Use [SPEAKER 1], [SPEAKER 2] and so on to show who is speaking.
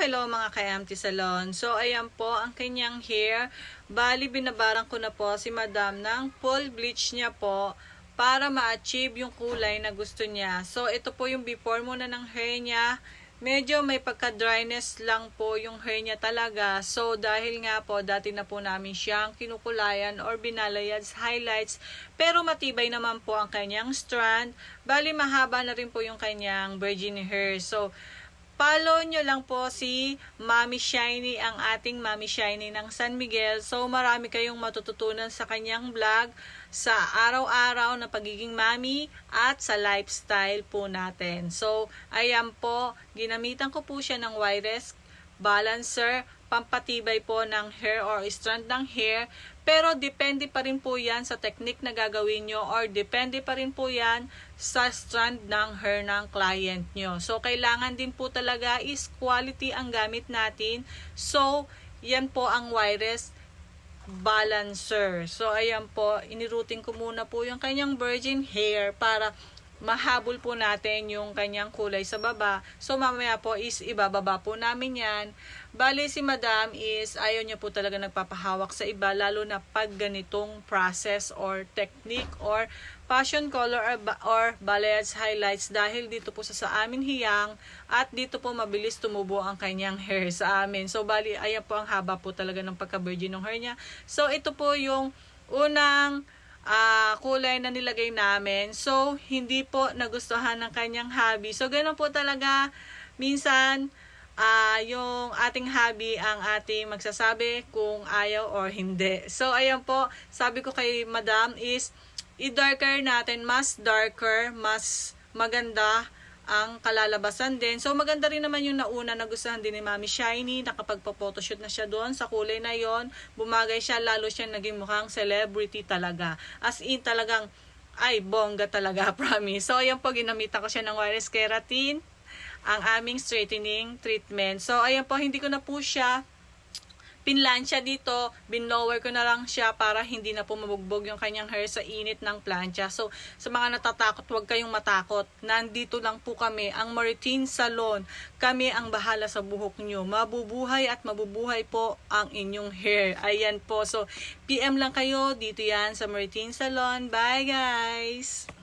[SPEAKER 1] Hello mga ka-empty salon. So ayan po ang kanyang hair. Bali binabarang ko na po si madam ng full bleach niya po para ma-achieve yung kulay na gusto niya. So ito po yung before muna ng hair niya. Medyo may pagka-dryness lang po yung hair niya talaga. So dahil nga po dati na po namin siyang kinukulayan or binalayad highlights. Pero matibay naman po ang kanyang strand. Bali mahaba na rin po yung kanyang virgin hair. So follow nyo lang po si Mami Shiny, ang ating Mami Shiny ng San Miguel. So, marami kayong matututunan sa kanyang vlog, sa araw-araw na pagiging mami, at sa lifestyle po natin. So, ayan po, ginamitan ko po siya ng wireless balancer, pampatibay po ng hair or strand ng hair. Pero depende pa rin po yan sa technique na gagawin nyo or depende pa rin po yan sa strand ng hair ng client nyo. So, kailangan din po talaga is quality ang gamit natin. So, yan po ang wireless balancer. So, ayan po, inirouting ko muna po yung kanyang virgin hair para mahabol po natin yung kanyang kulay sa baba. So, mamaya po is ibababa po namin yan. Bali, si madam is ayaw niya po talaga nagpapahawak sa iba, lalo na pag ganitong process or technique or passion color or balayage highlights dahil dito po sa amin hiyang at dito po mabilis tumubo ang kanyang hair sa amin. So, bali, ayan po ang haba po talaga ng pagka-virgin ng hair niya. So, ito po yung unang kulay na nilagay namin. So, hindi po nagustuhan ng kanyang hubby. So, ganun po talaga. Minsan, yung ating hubby ang ating magsasabi kung ayaw or hindi. So, ayan po. Sabi ko kay madam is, i-darker natin. Mas darker, mas maganda ang kalalabasan din. So, maganda rin naman yung nauna na gustuhan din ni Mami Shiny. Nakapagpa-photoshoot na siya doon sa kulay na yon. Bumagay siya, lalo siya naging mukhang celebrity talaga. As in, talagang, ay, bongga talaga, promise. So, ayan po, ginamitan ko siya ng wireless keratin, ang aming straightening treatment. So, ayan po, hindi ko na po siya pinlansya dito, binlower ko na lang siya para hindi na po mabugbog yung kanyang hair sa init ng plancha. So, sa mga natatakot, huwag kayong matakot. Nandito lang po kami, ang Maritin Salon. Kami ang bahala sa buhok nyo. Mabubuhay at mabubuhay po ang inyong hair. Ayan po. So, PM lang kayo. Dito yan sa Maritin Salon. Bye guys!